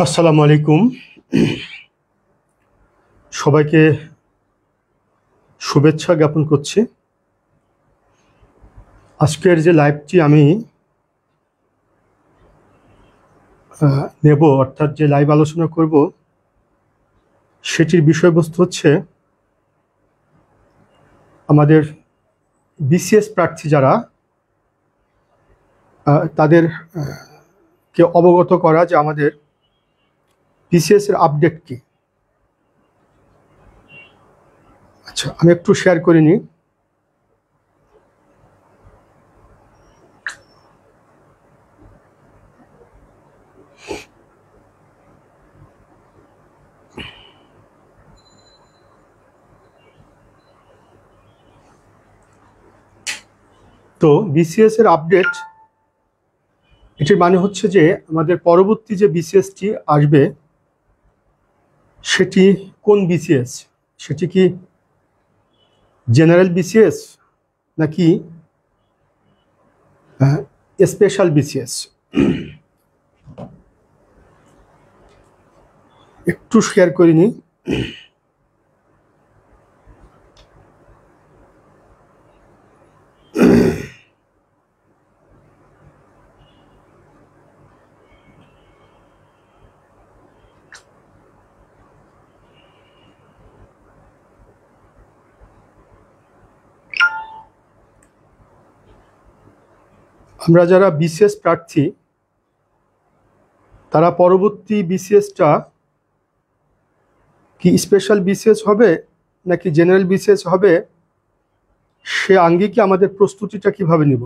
আসসালামু আলাইকুম। সবাইকে শুভেচ্ছা জ্ঞাপন করছি। আজকের যে লাইভটি আমি নেব, অর্থাৎ যে লাইভ আলোচনা করব, সেটির বিষয়বস্তু হচ্ছে আমাদের বিসিএস প্রার্থী যারা তাদেরকে অবগত করা যে আমাদের বিসিএস এর আপডেট কি। আচ্ছা, আমি একটু শেয়ার করে নিই। তো বিসিএস এর আপডেট, এটির মানে হচ্ছে যে আমাদের পরবর্তী যে বিসিএসটি আসবে সেটি কোন বিসিএস, সেটি কি জেনারেল বিসিএস নাকি স্পেশাল বিসিএস। একটু শেয়ার করে নিই। আমরা যারা বিসিএস প্রার্থী তারা পরবর্তী বিসিএসটা কি স্পেশাল বিসিএস হবে নাকি জেনারেল বিসিএস হবে, সে আঙ্গিকে আমাদের প্রস্তুতিটা কিভাবে নিব,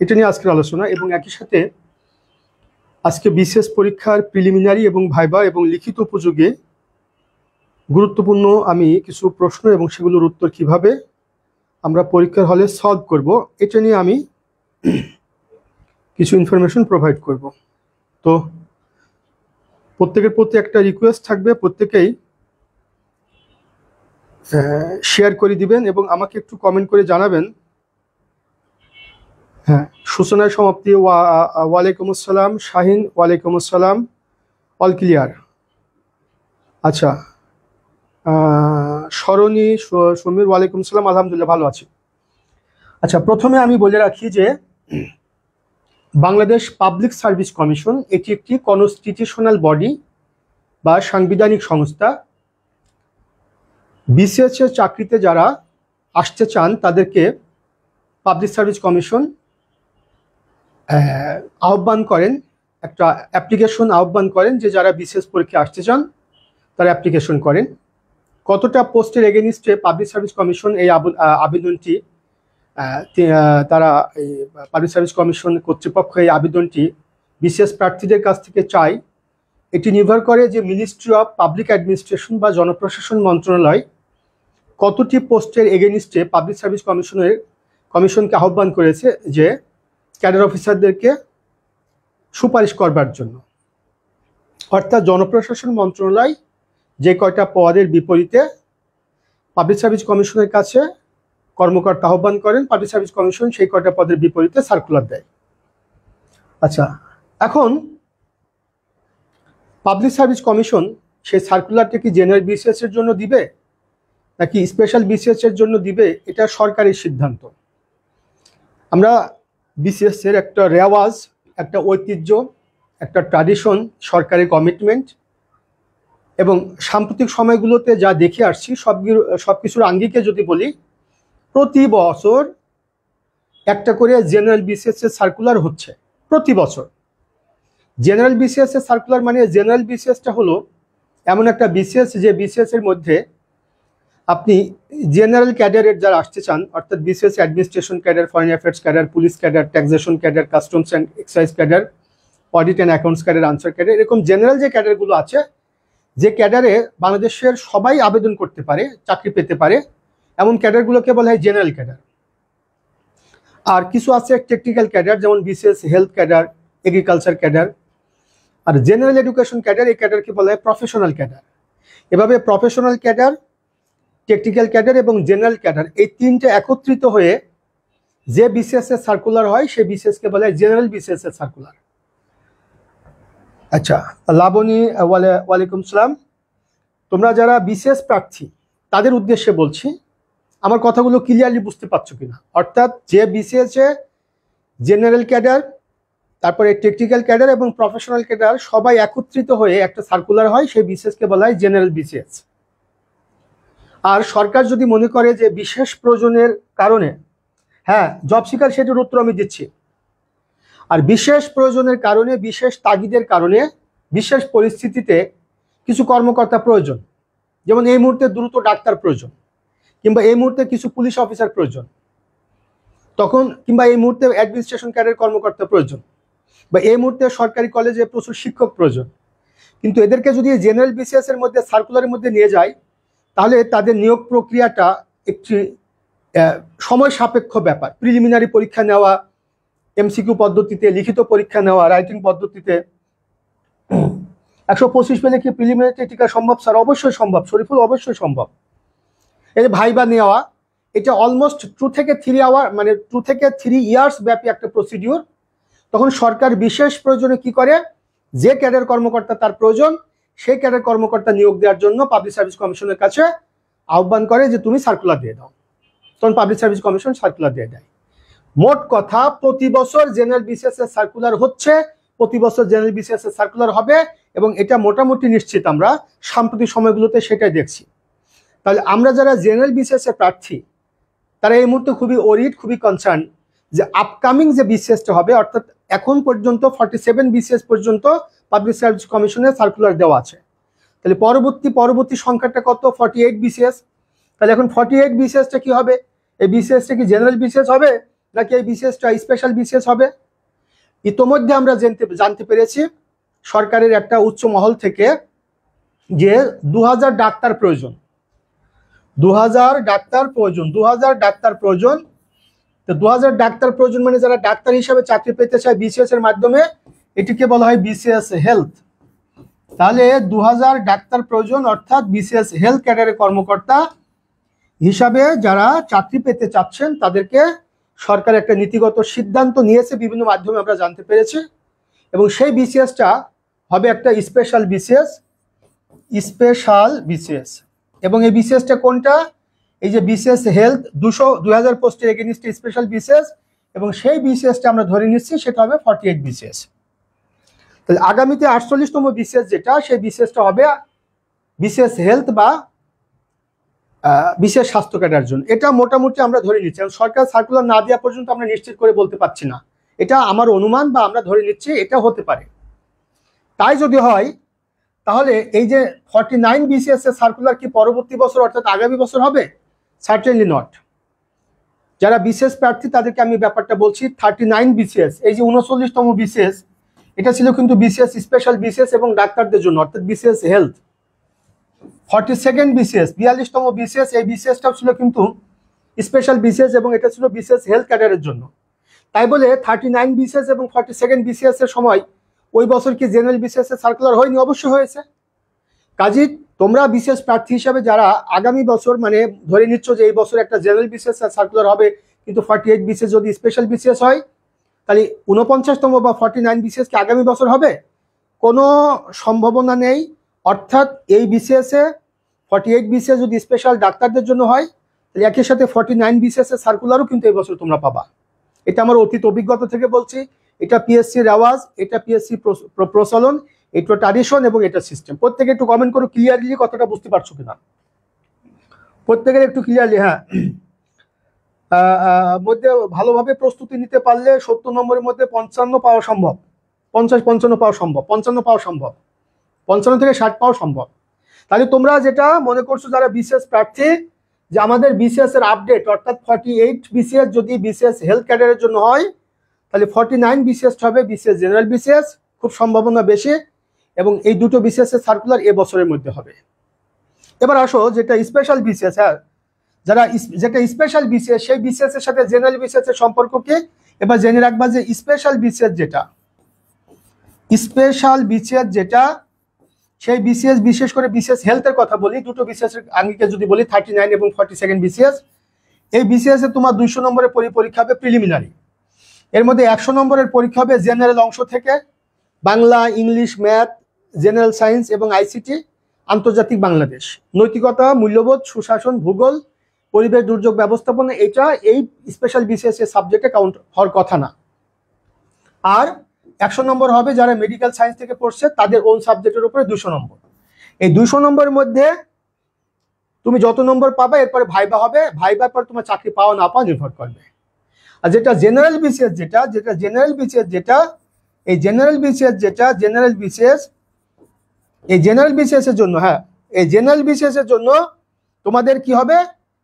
এটা নিয়ে আজকের আলোচনা। এবং একই সাথে আজকে বিসিএস পরীক্ষার প্রিলিমিনারি এবং ভাইবা এবং লিখিত উপযোগে গুরুত্বপূর্ণ আমি কিছু প্রশ্ন এবং সেগুলোর উত্তর কিভাবে আমরা পরীক্ষার হলে সলভ করব, এটা নিয়ে আমি কিছু ইনফরমেশন প্রোভাইড করব। তো প্রত্যেকের প্রতি একটা রিকোয়েস্ট থাকবে, প্রত্যেকেই শেয়ার করে দিবেন এবং আমাকে একটু কমেন্ট করে জানাবেন। হ্যাঁ, সূচনায় সমাপ্তি। ওয়ালাইকুম আসসালাম শাহিন, ওয়ালাইকুম আসসালাম, অল ক্লিয়ার। আচ্ছা, সরণী সমীর, ওয়ালাইকুম আসসালাম, আলহামদুলিল্লাহ ভালো আছি। আচ্ছা, প্রথমে আমি বলে রাখি যে বাংলাদেশ পাবলিক সার্ভিস কমিশন এটি একটি কনস্টিটিউশনাল বডি বা সাংবিধানিক সংস্থা। বিসিএস এর চাকরিতে যারা আসতে চান তাদেরকে পাবলিক সার্ভিস কমিশন আহ্বান করেন, একটা অ্যাপ্লিকেশন আহ্বান করেন যে যারা বিসিএস পরীক্ষায় আসতে চান তারা অ্যাপ্লিকেশন করেন। কতটা পোস্টের এগেনিস্টে পাবলিক সার্ভিস কমিশন এই আবেদনটি তারা পাবলিক সার্ভিস কমিশন কর্তৃপক্ষ এই আবেদনটি বিসিএস প্রার্থীদের কাছ থেকে চায়, এটি নির্ভর করে যে মিনিস্ট্রি অফ পাবলিক অ্যাডমিনিস্ট্রেশন বা জনপ্রশাসন মন্ত্রণালয় কতটি পোস্টের এগেনিস্টে পাবলিক সার্ভিস কমিশনকে আহ্বান করেছে যে ক্যাডার অফিসারদেরকে সুপারিশ করবার জন্য। অর্থাৎ জনপ্রশাসন মন্ত্রণালয় যে কয়টা পদের বিপরীতে পাবলিক সার্ভিস কমিশনের কাছে কর্মকর্তা আহ্বান করেন, পাবলিক সার্ভিস কমিশন সেই কয়টা পদের বিপরীতে সার্কুলার দেয়। আচ্ছা, এখন পাবলিক সার্ভিস কমিশন সেই সার্কুলারটা কি জেনারেল বিসিএস এর জন্য দিবে নাকি স্পেশাল বিসিএস এর জন্য দিবে, এটা সরকারের সিদ্ধান্ত। আমরা বিসিএস এর একটা রেওয়াজ, একটা ঐতিহ্য, একটা ট্র্যাডিশন, সরকারের কমিটমেন্ট এবং সাম্প্রতিক সময়গুলোতে যা দেখে আসছি সব কিছুর আঙ্গিকে যদি বলি, প্রতি বছর একটা করে জেনারেল বিসিএস এর সার্কুলার হচ্ছে প্রতি বছর। জেনারেল বিসিএস এর সার্কুলার মানে জেনারেল বিসিএসটা হলো এমন একটা বিসিএস যে বিসিএস এর মধ্যে আপনি জেনারেল ক্যাডারের যারা আসতে চান, অর্থাৎ BCS administration cadre, foreign affairs cadre, police cadre, taxation cadre, customs and excise cadre, audit and accounts cadre, answer cadre, এরকম জেনারেল যে ক্যাডারগুলো আছে, যে ক্যাডারে বাংলাদেশের সবাই আবেদন করতে পারে, চাকরি পেতে পারে, এমন ক্যাডারগুলোকে বলা হয় জেনারেল ক্যাডার। আর কিছু আছে টেকনিক্যাল ক্যাডার, যেমন BCS health cadre, agriculture cadre. আর জেনারেল এডুকেশন ক্যাডার, এই ক্যাডারকে বলা হয় প্রফেশনাল ক্যাডার। এভাবে প্রফেশনাল ক্যাডার, টেকনিক্যাল ক্যাডার এবং জেনারেল ক্যাডার, এই তিনটে একত্রিত হয়ে যে বিসিএস এর সার্কুলার হয় সেই বিসিএস কে বলা হয় জেনারেল বিসিএস এর সার্কুলার। আচ্ছা, লাবণী ওয়ালাইকুম সালাম। তোমরা যারা বিসিএস প্রার্থী তাদের উদ্দেশ্যে বলছি, আমার কথাগুলো ক্লিয়ারলি বুঝতে পারছো কিনা? অর্থাৎ যে বিসিএস এ জেনারেল ক্যাডার, তারপরে টেকনিক্যাল ক্যাডার এবং প্রফেশনাল ক্যাডার সবাই একত্রিত হয়ে একটা সার্কুলার হয়, সেই বিসিএসকে বলা হয় জেনারেল বিসিএস। আর সরকার যদি মনে করে যে বিশেষ প্রয়োজনের কারণে, হ্যাঁ জব সিকার, সেটির উত্তর আমি দিচ্ছি। আর বিশেষ প্রয়োজনের কারণে, বিশেষ তাগিদের কারণে, বিশেষ পরিস্থিতিতে কিছু কর্মকর্তা প্রয়োজন, যেমন এই মুহূর্তে দ্রুত ডাক্তার প্রয়োজন, কিংবা এই মুহূর্তে কিছু পুলিশ অফিসার প্রয়োজন, তখন কিংবা এই মুহূর্তে অ্যাডমিনিস্ট্রেশন ক্যাডারের কর্মকর্তা প্রয়োজন, বা এই মুহূর্তে সরকারি কলেজে প্রচুর শিক্ষক প্রয়োজন। কিন্তু এদেরকে যদি জেনারেল বিসিএস এর মধ্যে, সার্কুলারের মধ্যে নিয়ে যায়, তাহলে তাদের নিয়োগ প্রক্রিয়াটা একটি সময় সাপেক্ষ ব্যাপার। প্রিলিমিনারি পরীক্ষা নেওয়া, এমসিকিউ পদ্ধতিতে, লিখিত পরীক্ষা নেওয়া, রাইটিং পদ্ধতিতে। 125 পেলে কি প্রিলিমিনারি টিকা সম্ভব স্যার? অবশ্যই সম্ভব শরীফুল, অবশ্যই সম্ভব। এই যে ভাইবা নেওয়া, এটা অলমোস্ট 2 থেকে 3 আওয়ার, মানে 2 থেকে 3 ইয়ার্স ব্যাপী একটা প্রসিডিউর। তখন সরকার বিশেষ প্রয়োজনে কি করে, যে ক্যাডার কর্মকর্তা তার প্রয়োজন, সেই ক্যাডার কর্মকর্তা নিয়োগ দেওয়ার জন্য পাবলিক সার্ভিস কমিশনের কাছে আহ্বান করে যে তুমি সার্কুলার দিয়ে দাও। তখন পাবলিক সার্ভিস কমিশন সার্কুলার দিয়ে দেয়। মোট কথা, প্রতি বছর জেনারেল বিসিএস এর সার্কুলার হচ্ছে, প্রতি বছর জেনারেল বিসিএস এর সার্কুলার হবে, এবং এটা মোটামুটি নিশ্চিত। আমরা সাম্প্রতিক সময়গুলোতে সেটাই দেখছি। তাহলে আমরা যারা জেনারেল বিসিএস এর প্রার্থী, তারা এই মুহূর্তে খুবই ওরিড, খুবই কনসার্ন যে আপকামিং যে বিসিএসটা হবে, অর্থাৎ এখন পর্যন্ত 47 বিসিএস পর্যন্ত পাবলিক সার্ভিস কমিশনের সার্কুলার দেওয়া আছে। তাহলে পরবর্তী সংখ্যাটা কত? 48 বিসিএস। তাহলে এখন 48 বিসিএসটা কি হবে? এই বিসিএসটা কি জেনারেল বিসিএস হবে, নাকি এই বিসিএসটা স্পেশাল বিসিএস হবে? ইতোমধ্যে আমরা জানতে পেরেছি সরকারের একটা উচ্চ মহল থেকে যে 2000 ডাক্তার প্রয়োজন, 2000 ডাক্তার প্রয়োজন, 2000 ডাক্তার প্রয়োজন। তো 2000 ডাক্তার প্রয়োজন মানে যারা ডাক্তার হিসাবে চাকরি পেতে চায় বিসিএস এর মাধ্যমে, এটিকে বলা হয় বিসিএস হেলথ। তাহলে 2000 ডাক্তার প্রয়োজন, অর্থাৎ বিসিএস হেলথ ক্যাডারের কর্মকর্তা হিসাবে যারা চাকরি পেতে চাচ্ছেন, তাদেরকে সরকার একটা নীতিগত সিদ্ধান্ত নিয়েছে, বিভিন্ন মাধ্যমে আমরা জানতে পেরেছি। এবং সেই বিসিএসটা হবে একটা স্পেশাল বিসিএস, এবং এই বিসিএসটা কোনটা? এই যে বিসিএস হেলথ 2000 পোস্টের এগেইনস্টে স্পেশাল বিসিএস, এবং সেই বিসিএসটা আমরা ধরে নিচ্ছি সেটা হবে 48 বিসিএস। তাহলে আগামীতে 48তম বিসিএস যেটা, সেই বিসিএসটা হবে বিসিএস হেলথ বা বিশেষ স্বাস্থ্য ক্যাডার জন্য। এটা মোটামুটি আমরা ধরে নিচ্ছি, সরকার সার্কুলার না দেওয়া পর্যন্ত আমরা নিশ্চিত করে বলতে পারছি না। এটা আমার অনুমান, বা আমরা ধরে নিচ্ছি এটা হতে পারে। তাই যদি হয়, তাহলে এই যে 49 বিসিএস এর সার্কুলার কি পরবর্তী বছর, অর্থাৎ আগামী বছর হবে? Certainly not. যারা বিসিএস প্রার্থী তাদেরকে আমি ব্যাপারটা বলছি, 39 বিসিএস, এই যে 39তম বিসিএস, এটা ছিল কিন্তু বিসিএস স্পেশাল বিসিএস এবং ডাক্তারদের জন্য, অর্থাৎ বিসিএস হেলথ। 42nd বিসিএস, 42তম বিসিএস, এই বিসিএসটাও ছিল কিন্তু স্পেশাল বিসিএস, এবং এটা ছিল বিসিএস হেলথ ক্যাডারের জন্য। তাই বলে 39 বিসিএস এবং 42nd বিসিএস এর সময় ওই বছর কি জেনারেল বিসিএস এর সার্কুলার হয়নি? অবশ্যই হয়েছে। কাজেই তোমরা বিসিএস প্রার্থী হিসাবে যারা আগামী বছর, মানে ধরে নিচ্ছ যে এই বছর একটা জেনারেল বিসিএস এর সার্কুলার হবে, কিন্তু 48 বিসিএস যদি স্পেশাল বিসিএস হয়, তাহলে 49তম বা 49 বিসিএস কি আগামী বছর হবে? কোনো সম্ভাবনা নেই। অর্থাৎ এই বিসিএস এ 48 বিসিএস যদি স্পেশাল ডাক্তারদের জন্য হয়, তাহলে একই সাথে 49 বিসিএস এর সার্কুলারও কিন্তু এই বছর তোমরা পাবা। এটা আমার অতীত অভিজ্ঞতা থেকে বলছি। এটা পিএসসির রেওয়াজ, এটা পিএসসি প্রচলন, এটা ট্র্যাডিশন, এবং এটা সিস্টেম। প্রত্যেকে একটু কমেন্ট করো ক্লিয়ারলি কতটা বুঝতে পারছো কিনা, প্রত্যেকের একটু ক্লিয়ারলি। হ্যাঁ, মধ্যে ভালোভাবে প্রস্তুতি নিতে পারলে 70 নম্বরের মধ্যে 55 পাওয়া সম্ভব, 50-55 পাওয়া সম্ভব, 55 পাওয়া সম্ভব, 55 থেকে 60 পাওয়া সম্ভব। তাহলে তোমরা যেটা মনে করছো যারা বিসিএস প্রার্থী, যে আমাদের বিসিএস এর আপডেট, অর্থাৎ 48 বিসিএস যদি বিসিএস হেলথ ক্যাডারের জন্য হয়, তাহলে 49 বিসিএস হবে বিসিএস জেনারেল বিসিএস, খুব সম্ভাবনা বেশি। এবং এই দুটো বিসিএস এর সার্কুলার এ বছরের মধ্যে হবে। এবার আসো যেটা স্পেশাল বিসিএস, হ্যাঁ যেটা স্পেশাল বিসিএস, সেই বিসিএস এর সাথে জেনারেল বিসিএস এর সম্পর্ক কি? এবার জেনে রাখবা যে স্পেশাল বিসিএস যেটা, সেই বিসিএস, বিশেষ করে বিসিএস হেলথের কথা বলি, দুটো বিসিএস এর আঙ্গিকে যদি বলি 39 এবং 42nd বিসিএস, এই বিসিএস এ তোমার 200 নম্বরের পরীক্ষা হবে প্রিলিমিনারি। এর মধ্যে 100 নম্বরের পরীক্ষা হবে জেনারেল অংশ থেকে, Bangla, English, math, general science এবং আইসিটি, আন্তর্জাতিক বাংলাদেশ, নৈতিকতা, মূল্যবোধ, সুশাসন, ভূগোল, পরিবেশ দুর্যোগ ব্যবস্থাপনা, এটা এই স্পেশাল বিসিএস এর সাবজেক্টে কাউন্ট হওয়ার কথা না। আর 100 নম্বর হবে যারা মেডিকেল সায়েন্স থেকে পড়ছে তাদের ওন সাবজেক্টের উপরে 200 নম্বর। এই 200 নম্বরের মধ্যে তুমি যত নম্বর পাবে এরপরে ভাইবা হবে, ভাইবার পর তোমার চাকরি পাওয়া না পাওয়া নির্ভর করবে। আর যেটা জেনারেল বিসিএস এই জেনারেল বিসিএস এর জন্য, হ্যাঁ, এই জেনারেল বিসিএস এর জন্য তোমাদের কি হবে,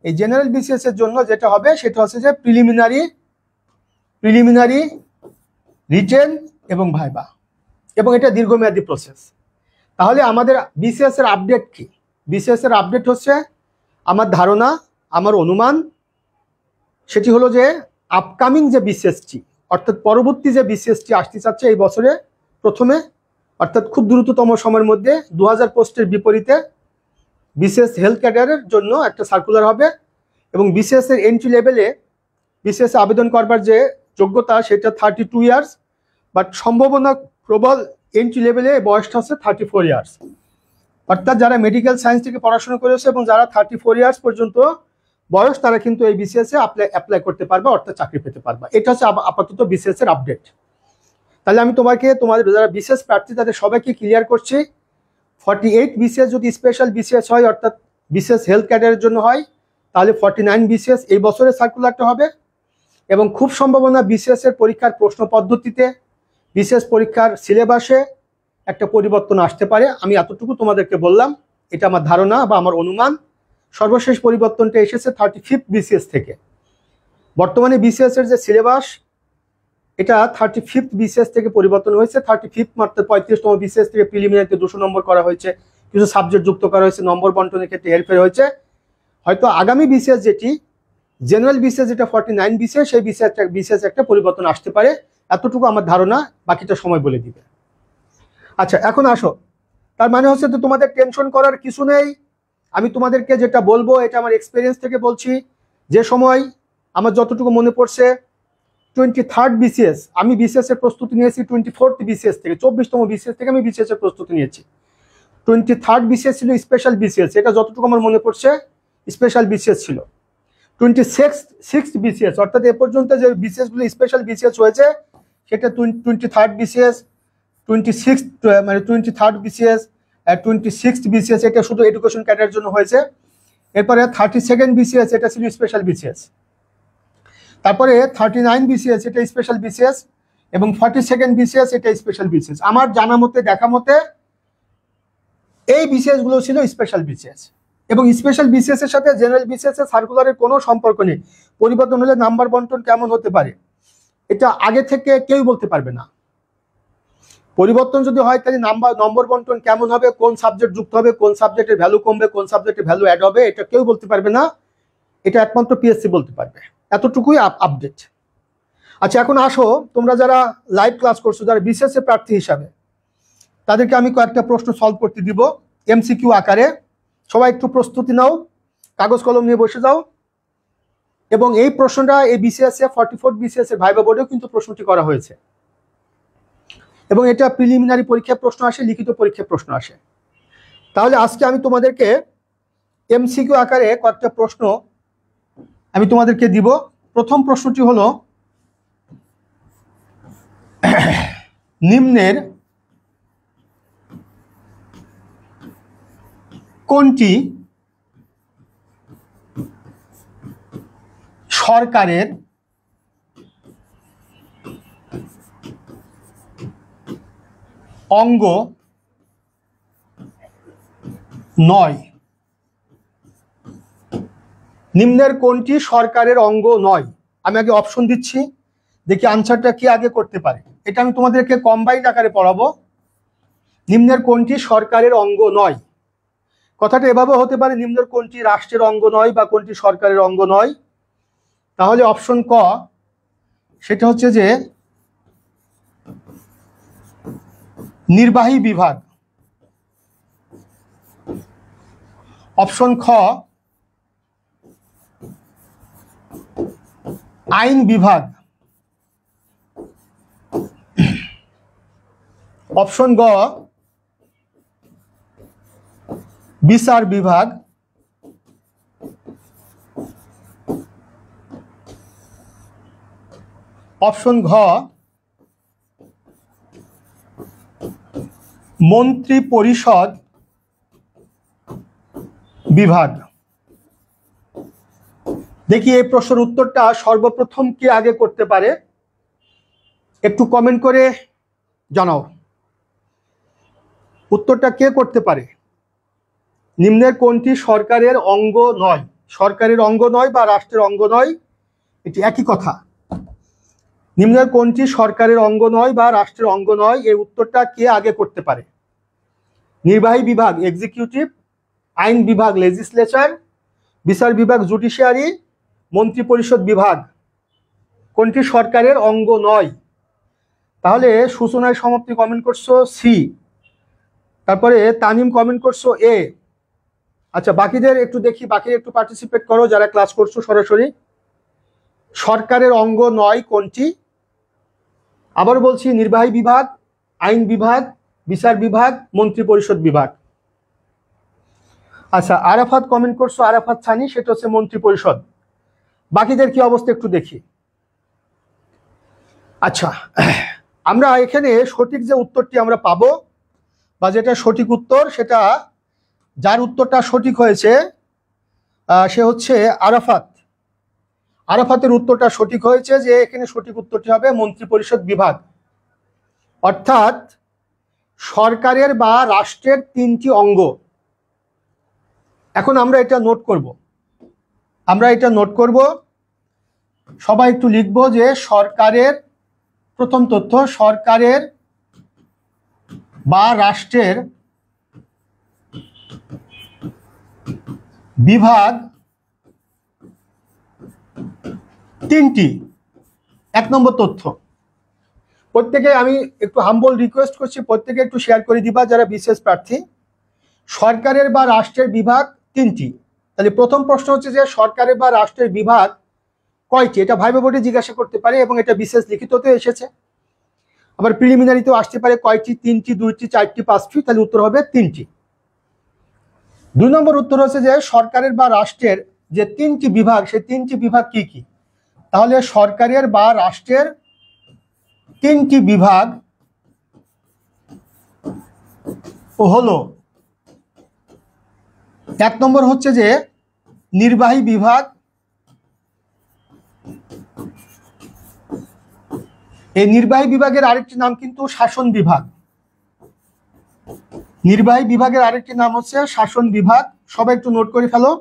এই জেনারেল বিসিএস এর জন্য যেটা হবে সেটা হচ্ছে যে প্রিলিমিনারি, রিটেন এবং ভাইবা, এবং এটা দীর্ঘমেয়াদী প্রসেস। তাহলে আমাদের বিসিএস এর আপডেট কি? বিসিএস এর আপডেট হচ্ছে আমার ধারণা, আমার অনুমান, সেটি হলো যে আপকামিং যে বিসিএসটি, অর্থাৎ পরবর্তী যে বিসিএসটি আসতে চাচ্ছে এই বছরে প্রথমে, অর্থাৎ খুব দ্রুততম সময়ের মধ্যে 2000 পোস্টের বিপরীতে বিসিএস হেলথ ক্যাডারের জন্য একটা সার্কুলার হবে, এবং বিসিএস এর এন্ট্রি লেভেলে বিসিএস আবেদন করবার যে যোগ্যতা সেটা 32 ইয়ার্স, বাট সম্ভাবনা প্রবল এন্ট্রি লেভেলে বয়সটা হচ্ছে 34 ইয়ার্স। অর্থাৎ যারা মেডিকেল সায়েন্স থেকে পড়াশোনা করেছে এবং যারা 34 ইয়ার্স পর্যন্ত বয়স, তারা কিন্তু এই বিসিএস এ অ্যাপ্লাই করতে পারবে, অর্থাৎ চাকরি পেতে পারবে। এটা হচ্ছে আপাতত বিসিএস এর আপডেট। তাহলে আমি তোমাদের যারা বিসিএস প্রার্থী তাদের সবাইকে ক্লিয়ার করছি, 48 বিসিএস যদি স্পেশাল বিসিএস হয়, অর্থাৎ বিসিএস হেলথ ক্যাডারের জন্য হয়, তাহলে 49 বিসিএস এই বছরের সার্কুলারটা হবে, এবং খুব সম্ভাবনা বিসিএস এর পরীক্ষার প্রশ্ন পদ্ধতিতে, বিসিএস পরীক্ষার সিলেবাসে একটা পরিবর্তন আসতে পারে। আমি এতটুকু তোমাদেরকে বললাম, এটা আমার ধারণা বা আমার অনুমান। সর্বশেষ পরিবর্তনটা এসেছে 35 বিসিএস থেকে। বর্তমানে বিসিএস এর যে সিলেবাস এটা 35 বিসিএস থেকে পরিবর্তন হয়েছে। 35 মাত্র 35তম বিসিএস থেকে প্রিলিমিনারিতে 200 নম্বর করা হয়েছে, কিছু সাবজেক্ট যুক্ত করা হয়েছে, নম্বর বন্টনের ক্ষেত্রে হেরফের হয়েছে। হয়তো আগামী বিসিএস যেটি জেনারেল বিসিএস, যেটা 49 বিসিএস, সেই বিসিএস একটা পরিবর্তন আসতে পারে, এতটুকু আমার ধারণা, বাকিটা সময় বলে দিবে। আচ্ছা, এখন আসো, তার মানে হচ্ছে তো তোমাদের টেনশন করার কিছু নেই। আমি তোমাদেরকে যেটা বলবো এটা আমার এক্সপিরিয়েন্স থেকে বলছি। যে সময় আমার যতটুকু মনে পড়ছে 23rd বিসিএস, আমি বিসিএস এর প্রস্তুতি নিয়েছি 24th বিসিএস থেকে, 24তম বিসিএস থেকে আমি বিসিএস এর প্রস্তুতি নিয়েছি। 23rd বিসিএস ছিল স্পেশাল বিসিএস, এটা যতটুকু আমার মনে পড়ছে স্পেশাল বিসিএস ছিল। 26th বিসিএস, অর্থাৎ এ পর্যন্ত যে বিসিএস গুলো স্পেশাল বিসিএস হয়েছে সেটা 23rd BCS, 23rd BCS, 26th BCS, এটা শুধু এডুকেশন ক্যাডারের জন্য হয়েছে। এরপরে 32nd বিসিএস, এটা ছিল স্পেশাল বিসিএস। তারপরে 39 বিসিএস, এটা স্পেশাল বিসিএস, এবং 42nd বিসিএস, এটা স্পেশাল বিসিএস। আমার জানা মতে, দেখা মতে এই বিসিএস গুলো ছিল স্পেশাল বিসিএস, এবং স্পেশাল বিসিএস এর সাথে জেনারেল বিসিএস এর সার্কুলারের কোনো সম্পর্ক নেই। পরিবর্তন হলে নাম্বার বন্টন কেমন হতে পারে এটা আগে থেকে কেউ বলতে পারবে না। পরিবর্তন যদি হয় তাহলে নম্বর বন্টন কেমন হবে, কোন সাবজেক্ট যুক্ত হবে, কোন সাবজেক্টের ভ্যালু কমবে, কোন সাবজেক্টের ভ্যালু অ্যাড হবে, এটা কেউ বলতে পারবে না, এটা একমাত্র পিএসসি বলতে পারবে। এতটুকুই আপডেট। আচ্ছা, এখন আসো, তোমরা যারা লাইভ ক্লাস করছো, যারা বিসিএস এর প্রার্থী হিসাবে, তাদেরকে আমি কয়েকটা প্রশ্ন সলভ করতে দিব এমসিকিউ আকারে। সবাই একটু প্রস্তুতি নাও, কাগজ কলম নিয়ে বসে যাও। এবং এই প্রশ্নটা এই বিসিএস এ 44 বিসিএস এর ভাইবা বোর্ডেও কিন্তু প্রশ্নটি করা হয়েছে, এবং এটা প্রিলিমিনারি পরীক্ষায় প্রশ্ন আসে, লিখিত পরীক্ষায় প্রশ্ন আসে। তাহলে আজকে আমি তোমাদেরকে এমসিকিউ আকারে কয়েকটা প্রশ্ন আমি তোমাদেরকে দিব। প্রথম প্রশ্নটি হলো, নিম্নের কোনটি সরকারের অঙ্গ নয়? নিম্নের কোনটি সরকারের অঙ্গ নয়? আমি আগে অপশন দিচ্ছি, দেখি আনসারটা কি আগে করতে পারে। এটা আমি তোমাদেরকে কম্বাইন্ড আকারে পড়াবো। নিম্নের কোনটি সরকারের অঙ্গ নয়, কথাটা এভাবে হতে পারে, নিম্নের কোনটি রাষ্ট্রের অঙ্গ নয় বা কোনটি সরকারের অঙ্গ নয়। তাহলে অপশন ক, সেটা হচ্ছে যে নির্বাহী বিভাগ। অপশন খ, আইন বিভাগ। অপশন গ বিচার বিভাগ, অপশন ঘ মন্ত্রী পরিষদ বিভাগ। দেখি এই প্রশ্নের উত্তরটা সর্বপ্রথম কে আগে করতে পারে, একটু কমেন্ট করে জানাও উত্তরটা কে করতে পারে। নিম্নের কোনটি সরকারের অঙ্গ নয়? সরকারের অঙ্গ নয় বা রাষ্ট্রের অঙ্গ নয়, এটি একই কথা। নিম্নের কোনটি সরকারের অঙ্গ নয় বা রাষ্ট্রের অঙ্গ নয়, এই উত্তরটা কে আগে করতে পারে? নির্বাহী বিভাগ এক্সিকিউটিভ, আইন বিভাগ লেজিসলেচার, বিচার বিভাগ জুডিশিয়ারি, মন্ত্রী পরিষদ বিভাগ। কোনটি সরকারের অঙ্গ নয়? তাহলে সূচনায় সমাপ্তি কমেন্ট করছো সি, তারপরে তানিম কমেন্ট করছো এ। আচ্ছা, বাকিদের একটু দেখি, বাকি একটু পার্টিসিপেট করো যারা ক্লাস করছো সরাসরি। সরকারের অঙ্গ নয় কোনটি? আবার বলছি, নির্বাহী বিভাগ, আইন বিভাগ, বিচার বিভাগ, মন্ত্রী পরিষদ বিভাগ। আচ্ছা, আরাফাত কমেন্ট করছো, আরাফাত ছানি, সেটা হচ্ছে মন্ত্রী পরিষদ। বাকিদের কি অবস্থা একটু দেখি। আচ্ছা, আমরা এখানে সঠিক যে উত্তরটি আমরা পাবো বা যেটা সঠিক উত্তর, সেটা যার উত্তরটা সঠিক হয়েছে সে হচ্ছে আরাফাত। আরাফাতের উত্তরটা সঠিক হয়েছে যে এখানে সঠিক উত্তরটি হবে মন্ত্রী পরিষদ বিভাগ। অর্থাৎ সরকারের বা রাষ্ট্রের তিনটি অঙ্গ। এখন আমরা এটা নোট করব, সবাই একটু লিখবো যে সরকারের, প্রথম তথ্য, সরকারের বা রাষ্ট্রের বিভাগ তিনটি। 1 নম্বর তথ্য, প্রত্যেকে আমি একটু হাম্বল রিকোয়েস্ট করছি, প্রত্যেকে একটু শেয়ার করে দিবা যারা বিশেষ প্রার্থী। সরকারের বা রাষ্ট্রের বিভাগ তিনটি। তাহলে প্রথম প্রশ্ন হচ্ছে যে সরকারের বা রাষ্ট্রের বিভাগ কয়টি? এটা ভাইবা বোর্ডে জিজ্ঞাসা করতে পারে এবং এটা বিশেষ লিখিততে এসেছে, আবার প্রিলিমিনারিতেও আসতে পারে। কয়টি? 3টি, 2টি, 4টি, 5টি। তাহলে উত্তর হবে 3টি। 2 নম্বর উত্তর হচ্ছে যে সরকারের বা রাষ্ট্রের যে 3টি বিভাগ, সেই 3টি বিভাগ কি কি? তাহলে সরকারের বা রাষ্ট্রের 3টি বিভাগ হলো, 1 নম্বর হচ্ছে যে নির্বাহী বিভাগ, এই নির্বাহী বিভাগের আরেকটি নাম কিন্তু শাসন বিভাগ। নির্বাহী বিভাগের আরেকটি নাম হচ্ছে শাসন বিভাগ, সবাই একটু নোট করে ফেলো।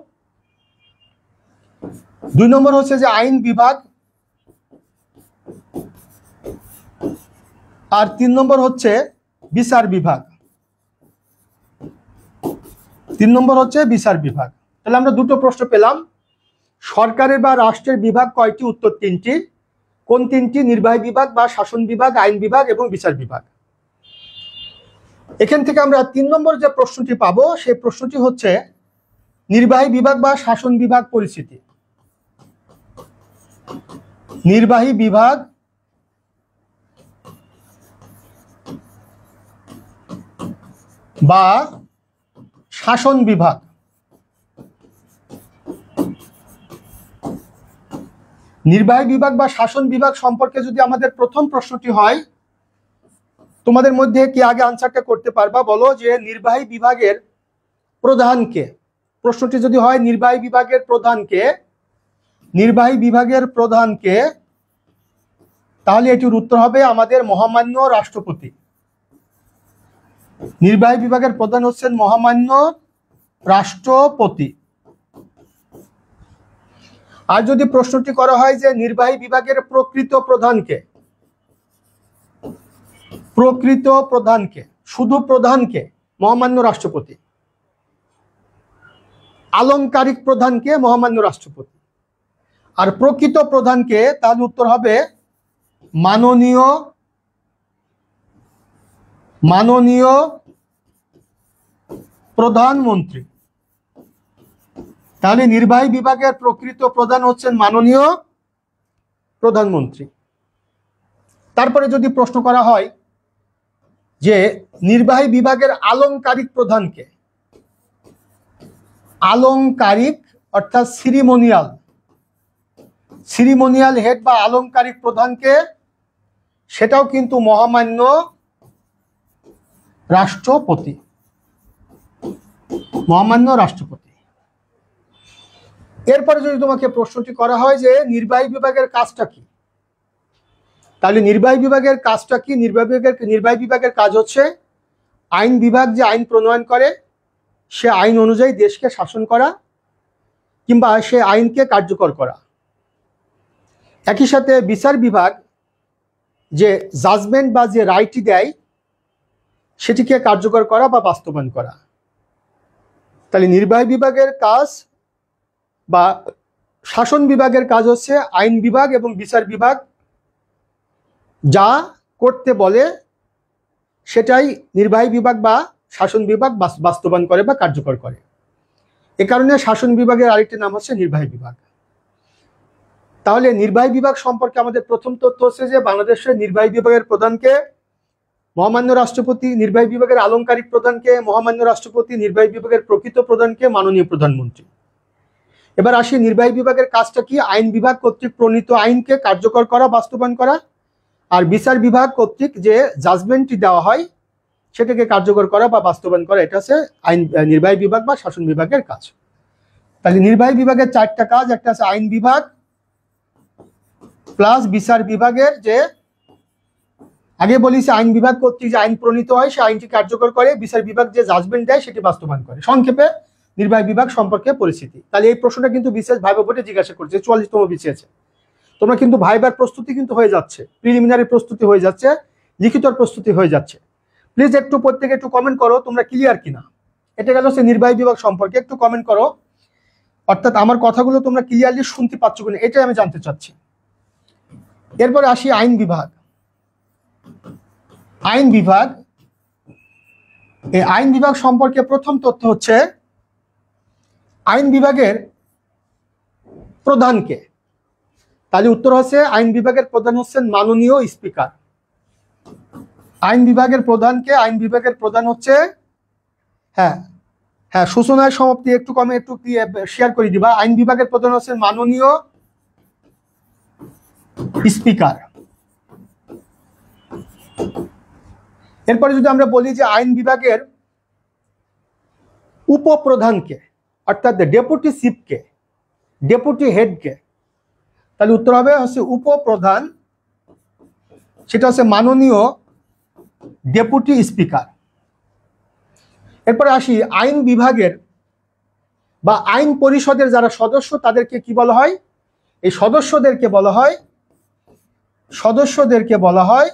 2 নম্বর হচ্ছে যে আইন বিভাগ, আর 3 নম্বর হচ্ছে বিচার বিভাগ। 3 নম্বর হচ্ছে বিচার বিভাগ। তাহলে আমরা দুটো প্রশ্ন পেলাম। সরকারের বা রাষ্ট্রের বিভাগ কয়টি? উত্তর 3টি। কোন 3টি? নির্বাহী বিভাগ বা শাসন বিভাগ, আইন বিভাগ এবং বিচার বিভাগ। এখান থেকে আমরা 3 নম্বর যে প্রশ্নটি পাবো, সেই প্রশ্নটি হচ্ছে নির্বাহী বিভাগ বা শাসন বিভাগ পরিচিতি। নির্বাহী বিভাগ বা শাসন বিভাগ। নির্বাহী বিভাগ বা শাসন বিভাগ সম্পর্কে যদি আমাদের প্রথম প্রশ্নটি হয়, তোমাদের মধ্যে কি আগে আনসারটা করতে পারবা? বলো যে নির্বাহী বিভাগের প্রধান কে? প্রশ্নটি যদি হয় নির্বাহী বিভাগের প্রধান কে, নির্বাহী বিভাগের প্রধান কে, তাহলে এটির উত্তর হবে আমাদের মহামান্য রাষ্ট্রপতি। নির্বাহী বিভাগের প্রধান হচ্ছেন মহামান্য রাষ্ট্রপতি। আর যদি প্রশ্নটি করা হয় যে নির্বাহী বিভাগের প্রকৃত প্রধানকে, প্রকৃত প্রধানকে, শুধু প্রধানকে, মহামান্য রাষ্ট্রপতি। আলংকারিক প্রধানকে, মহামান্য রাষ্ট্রপতি। আর প্রকৃত প্রধানকে, তাহলে উত্তর হবে মাননীয়, মাননীয় প্রধানমন্ত্রী। তাহলে নির্বাহী বিভাগের প্রকৃত প্রধান হচ্ছেন মাননীয় প্রধানমন্ত্রী। তারপরে যদি প্রশ্ন করা হয় যে নির্বাহী বিভাগের আলংকারিক প্রধানকে, আলংকারিক অর্থাৎ সিরিমোনিয়াল হেড বা আলংকারিক প্রধানকে, সেটাও কিন্তু মহামান্য রাষ্ট্রপতি। এরপরে যদি তোমাকে প্রশ্নটি করা হয় যে নির্বাহী বিভাগের কাজটা কি, তাহলে নির্বাহী বিভাগের কাজটা কি? নির্বাহী বিভাগের কাজ হচ্ছে আইন বিভাগ যে আইন প্রণয়ন করে, সে আইন অনুযায়ী দেশকে শাসন করা কিংবা সে আইনকে কার্যকর করা। একই সাথে বিচার বিভাগ যে জাজমেন্ট বা যে রায়টি দেয়, সেটিকে কার্যকর করা বা বাস্তবায়ন করা। তাহলে নির্বাহী বিভাগের কাজ বা শাসন বিভাগের কাজ হচ্ছে আইন বিভাগ এবং বিচার বিভাগ যা করতে বলে সেটাই নির্বাহী বিভাগ বা শাসন বিভাগ বাস্তবায়ন করে বা কার্যকর করে। এ কারণে শাসন বিভাগের আরেকটি নাম হচ্ছে নির্বাহী বিভাগ। তাহলে নির্বাহী বিভাগ সম্পর্কে আমাদের প্রথম তথ্য হচ্ছে যে বাংলাদেশের নির্বাহী বিভাগের প্রধানকে মহামান্য রাষ্ট্রপতি, নির্বাহী বিভাগের আলংকারিক প্রধানকে মহামান্য রাষ্ট্রপতি, নির্বাহী বিভাগের প্রকৃত প্রধানকে মাননীয় প্রধানমন্ত্রী। এবার আসি নির্বাহী বিভাগের কাজটা কি? আইন বিভাগ কর্তৃক প্রণীত আইনকে কার্যকর করা, বাস্তবায়ন করা, আর বিচার বিভাগ কর্তৃক যে জাজমেন্টটি দেওয়া হয় সেটাকে কার্যকর করা বা বাস্তবায়ন করা। এটা হচ্ছে নির্বাহী বিভাগ বা শাসন বিভাগের কাজ। তাহলে নির্বাহী বিভাগের চারটা কাজ, একটা আছে আইন বিভাগ প্লাস বিচার বিভাগের যে আগে বলিস আইন বিভাগ কর্তৃক যে আইন প্রণীত হয় সে আইনটি কার্যকর করে, বিচার বিভাগ যে জাজমেন্ট দেয় সেটি বাস্তবায়ন করে। সংক্ষেপে নির্বাহী বিভাগ সম্পর্কে পরিস্থিতি। তাহলে এই প্রশ্নটা কিন্তু বিশেষ ভাইবা বোর্ডে জিজ্ঞাসা করছে, 44তম বিসিএসে। তোমরা কিন্তু ভাইবার প্রস্তুতি কিন্তু হয়ে যাচ্ছে, প্রিলিমিনারি প্রস্তুতি হয়ে যাচ্ছে, লিখিত প্রস্তুতি হয়ে যাচ্ছে। প্লিজ একটু প্রত্যেকে একটু কমেন্ট করো তোমরা ক্লিয়ার কিনা। এটা গেল হচ্ছে নির্বাহী বিভাগ সম্পর্কে, একটু কমেন্ট করো, অর্থাৎ আমার কথাগুলো তোমরা ক্লিয়ারলি শুনতে পাচ্ছ কিনা এটাই আমি জানতে চাচ্ছি। এরপরে আসি আইন বিভাগ। এই আইন বিভাগ সম্পর্কে প্রথম তথ্য হচ্ছে আইন বিভাগের প্রধানকে। তাহলে উত্তর হচ্ছে আইন বিভাগের প্রধান হচ্ছেন মাননীয় স্পিকার। আইন বিভাগের প্রধানকে, আইন বিভাগের প্রধান হচ্ছে, হ্যাঁ সূচনায় সমাপ্তি একটু শেয়ার করে দিবা। আইন বিভাগের প্রধান হচ্ছে মাননীয় স্পিকার। এরপরে যদি আমরা বলি যে আইন বিভাগের উপপ্রধানকে, অর্থাৎ ডেপুটি চিফকে, ডেপুটি হেডকে, তাহলে উত্তর হবে হচ্ছে উপপ্রধান, সেটা হচ্ছে মাননীয় ডেপুটি স্পিকার। এরপরে আসি আইন বিভাগের বা আইন পরিষদের যারা সদস্য তাদেরকে কি বলা হয়? এই সদস্যদেরকে বলা হয়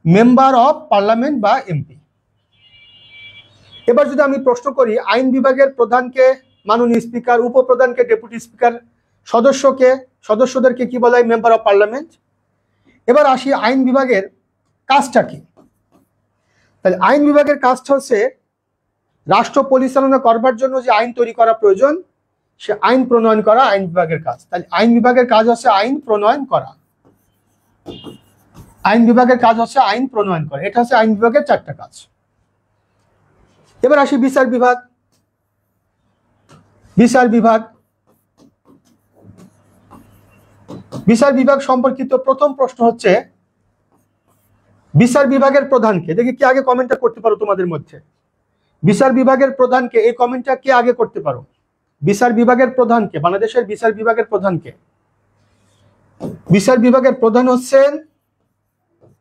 মেম্বার অফ পার্লামেন্ট বা এমপি। এবার যদি আমি প্রশ্ন করি আইন বিভাগের প্রধানকে মাননীয় স্পিকার, উপপ্রধানকে ডেপুটি স্পিকার, সদস্যদেরকে কি বলা হয়? Member of parliament. এবার আসি আইন বিভাগের কাজটা কি। তাহলে আইন বিভাগের কাজটা হচ্ছে রাষ্ট্র পরিচালনা করবার জন্য যে আইন তৈরি করা প্রয়োজন সে আইন প্রণয়ন করা আইন বিভাগের কাজ। তাহলে আইন বিভাগের কাজ হচ্ছে আইন প্রণয়ন করা। এটা হচ্ছে আইন বিভাগের চারটা কাজ। এবার আসি বিচার বিভাগ সম্পর্কিত প্রথম প্রশ্ন হচ্ছে বিচার বিভাগের প্রধানকে, দেখি কে আগে কমেন্টটা করতে পারো তোমাদের মধ্যে। বিচার বিভাগের প্রধানকে, এই কমেন্টটা কে আগে করতে পারো? বিচার বিভাগের প্রধানকে, বাংলাদেশের বিচার বিভাগের প্রধানকে, বিচার বিভাগের প্রধান হচ্ছেন,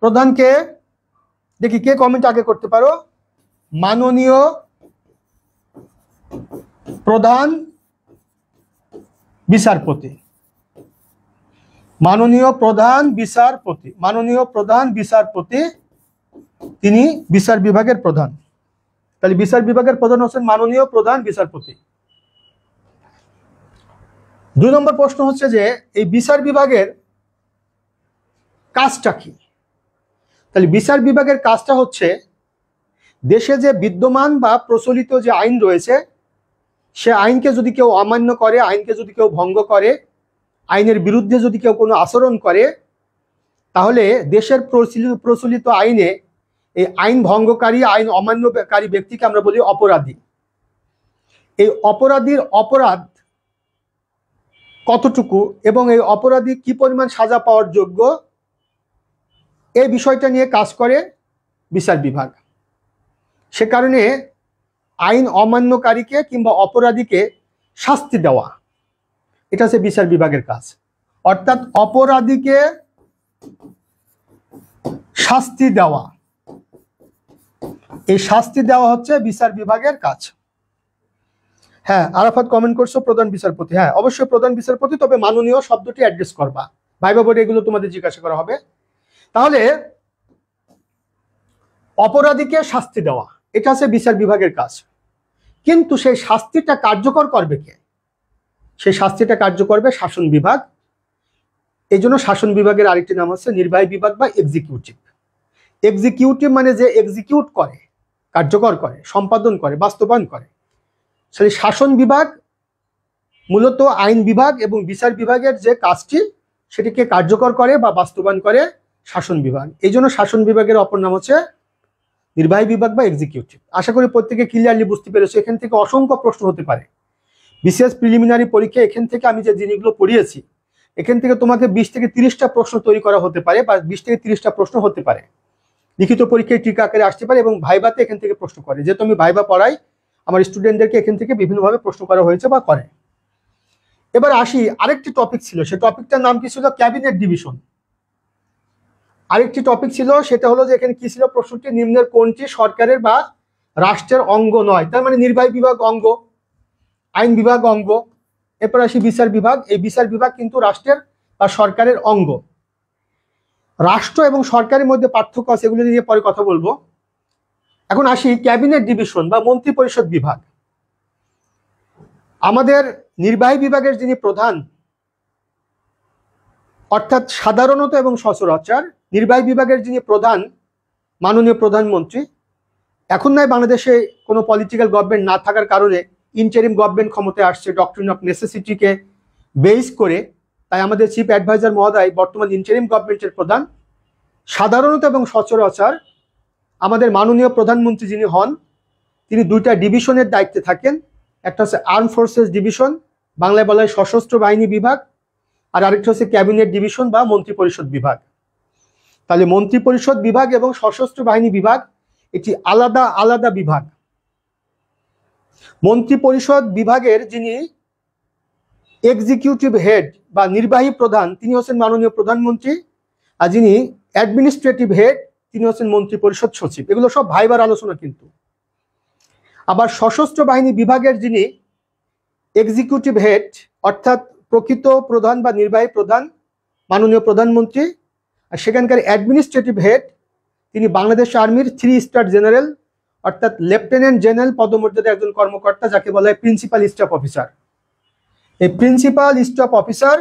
প্রধানকে দেখি কে কমেন্ট আগে করতে পারো? মাননীয় প্রধান বিচারপতি। মাননীয় প্রধান বিচারপতি তিনি বিচার বিভাগের প্রধান। তাহলে বিচার বিভাগের প্রধান হচ্ছেন মাননীয় প্রধান বিচারপতি। 2 নম্বর প্রশ্ন হচ্ছে যে এই বিচার বিভাগের কাজটা কি। তাহলে বিচার বিভাগের কাজটা হচ্ছে দেশে যে বিদ্যমান বা প্রচলিত যে আইন রয়েছে সে আইনকে যদি কেউ অমান্য করে, আইনকে যদি কেউ ভঙ্গ করে, আইনের বিরুদ্ধে যদি কেউ কোনো আচরণ করে, তাহলে দেশের প্রচলিত আইনে এই আইন ভঙ্গকারী, আইন অমান্যকারী ব্যক্তিকে আমরা বলি অপরাধী। এই অপরাধীর অপরাধ কতটুকু এবং এই অপরাধী কি পরিমাণ সাজা পাওয়ার যোগ্য, এই বিষয়টা নিয়ে কাজ করে বিচার বিভাগ। সে কারণে আইন অমান্যকারীকে কিংবা অপরাধীকে শাস্তি দেওয়া, এটা হচ্ছে বিচার বিভাগের কাজ। অর্থাৎ অপরাধীকে শাস্তি দেওয়া, এই শাস্তি দেওয়া হচ্ছে বিচার বিভাগের কাজ। হ্যাঁ, আরাফাত কমেন্ট করছো প্রধান বিচারপতি। হ্যাঁ, অবশ্যই প্রধান বিচারপতি, তবে মাননীয় শব্দটি অ্যাড্রেস করবা। ভাইবা বোর্ডে এগুলো তোমাদের জিজ্ঞাসা করা হবে। তাহলে অপরাধীকে শাস্তি দেওয়া, এটা হচ্ছে বিচার বিভাগের কাজ। কিন্তু সেই শাস্তিটা কার্যকর করবে কে? সেই শাস্তিটা কার্যকর করবে শাসন বিভাগ। এই জন্য শাসন বিভাগের আরেকটি নাম হচ্ছে নির্বাহী বিভাগ বা এক্সিকিউটিভ। এক্সিকিউটিভ মানে যে এক্সিকিউট করে, কার্যকর করে, সম্পাদন করে, বাস্তবায়ন করে। সেই শাসন বিভাগ মূলত আইন বিভাগ এবং বিচার বিভাগের যে কাজটি সেটিকে কার্যকর করে বা বাস্তবায়ন করে শাসন বিভাগ। এই জন্য শাসন বিভাগের অপর নাম হচ্ছে নির্বাহী বিভাগ বা এক্সিকিউটিভ। আশা করি প্রত্যেকে ক্লিয়ারলি বুঝতে পেরেছো। এখান থেকে অসংখ্য প্রশ্ন হতে পারে। বিশেষ প্রিলিমিনারি পরীক্ষা এখান থেকে আমি যে জিনিসগুলো পড়িয়েছি, এখান থেকে তোমাকে 20 থেকে 30টা প্রশ্ন তৈরি করা হতে পারে বা 20 থেকে 30টা প্রশ্ন হতে পারে। লিখিত পরীক্ষায় টিকা আকারে আসতে পারে এবং ভাইভাতে এখান থেকে প্রশ্ন করে। যেহেতু আমি ভাইভা পড়াই, আমার স্টুডেন্টদেরকে এখান থেকে বিভিন্নভাবে প্রশ্ন করা হয়েছে বা করে। এবার আসি, আরেকটি টপিক ছিল, সেই টপিকটার নাম কি ছিল? Cabinet division. আরেকটি টপিক ছিল, সেটা হলো যে এখানে কি ছিল প্রশ্নটি, নিম্নের কোনটি সরকারের বা রাষ্ট্রের অঙ্গ নয়? তার মানে নির্বাহী বিভাগ অঙ্গ, আইন বিভাগ অঙ্গ। এরপর আসি বিচার বিভাগ। এই বিচার বিভাগ কিন্তু রাষ্ট্রের বা সরকারের অঙ্গ। রাষ্ট্র এবং সরকারের মধ্যে পার্থক্য আছে, এগুলো নিয়ে পরে কথা বলবো। এখন আসি ক্যাবিনেট ডিভিশন বা মন্ত্রী পরিষদ বিভাগ। আমাদের নির্বাহী বিভাগের যিনি প্রধান, অর্থাৎ সাধারণত এবং সচরাচর নির্বাহী বিভাগের যিনি প্রধান, মাননীয় প্রধানমন্ত্রী। এখন নয়, বাংলাদেশে কোনো পলিটিক্যাল গভর্নমেন্ট না থাকার কারণে ইন্টারিম গভর্নমেন্ট ক্ষমতায় আসছে ডক্ট্রিন অফ নেসেসিটিকে বেস করে। তাই আমাদের চিফ অ্যাডভাইজার মহোদয় বর্তমান ইন্টারিম গভর্নমেন্টের প্রধান। সাধারণত এবং সচরাচর আমাদের মাননীয় প্রধানমন্ত্রী যিনি হন, তিনি দুইটা ডিভিশনের দায়িত্বে থাকেন। একটা হচ্ছে আর্ম ফোর্সেস ডিভিশন, বাংলায় বলা হয় সশস্ত্র বাহিনী বিভাগ, আর আরেকটা হচ্ছে ক্যাবিনেট ডিভিশন বা মন্ত্রী পরিষদ বিভাগ। তাহলে মন্ত্রী পরিষদ বিভাগ এবং সশস্ত্র বাহিনী বিভাগ এটি আলাদা আলাদা বিভাগ। মন্ত্রী পরিষদ বিভাগের যিনি এক্সিকিউটিভ হেড বা নির্বাহী প্রধান, তিনি হচ্ছেন মাননীয় প্রধানমন্ত্রী। আর যিনি অ্যাডমিনিস্ট্রেটিভ হেড, তিনি হচ্ছেন মন্ত্রী পরিষদ সচিব। এগুলো সব ভাইবার আলোচনা কিন্তু। আবার সশস্ত্র বাহিনী বিভাগের যিনি এক্সিকিউটিভ হেড, অর্থাৎ প্রকৃত প্রধান বা নির্বাহী প্রধান, মাননীয় প্রধানমন্ত্রী। আর সেখানকার অ্যাডমিনিস্ট্রেটিভ হেড, তিনি বাংলাদেশ আর্মির 3 স্টার জেনারেল, অর্থাৎ লেফটেন্যান্ট জেনারেল পদমর্যাদার একজন কর্মকর্তা, যাকে বলা হয় প্রিন্সিপাল স্টাফ অফিসার। এই প্রিন্সিপাল স্টাফ অফিসার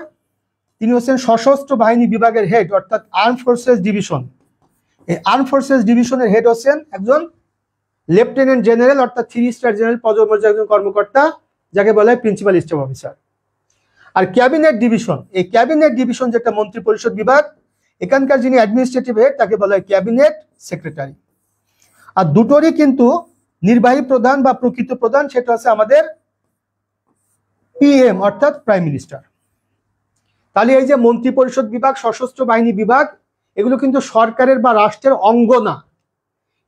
তিনি হচ্ছেন সশস্ত্র বাহিনী বিভাগের হেড, অর্থাৎ আর্ম ফোর্সেস ডিভিশন। এই আর্ম ফোর্সেস ডিভিশনের হেড হচ্ছেন একজন লেফটেন্যান্ট জেনারেল, অর্থাৎ 3 স্টার জেনারেল পদমর্যাদার একজন কর্মকর্তা, যাকে বলা হয় প্রিন্সিপাল স্টাফ অফিসার। আর ক্যাবিনেট ডিভিশন, এই ক্যাবিনেট ডিভিশন যেটা মন্ত্রী পরিষদ বিভাগ, এখানকার যিনি অ্যাডমিনিস্ট্রেটিভ হেড তাকে বলা হয় ক্যাবিনেট সেক্রেটারি। আর দুটোরই কিন্তু নির্বাহী প্রধান বা প্রকৃত প্রধান সেটা হচ্ছে আমাদের পিএম, অর্থাৎ প্রাইম মিনিস্টার। তাহলে এই যে মন্ত্রী পরিষদ বিভাগ, সশস্ত্র বাহিনী বিভাগ, এগুলো কিন্তু সরকারের বা রাষ্ট্রের অঙ্গ না।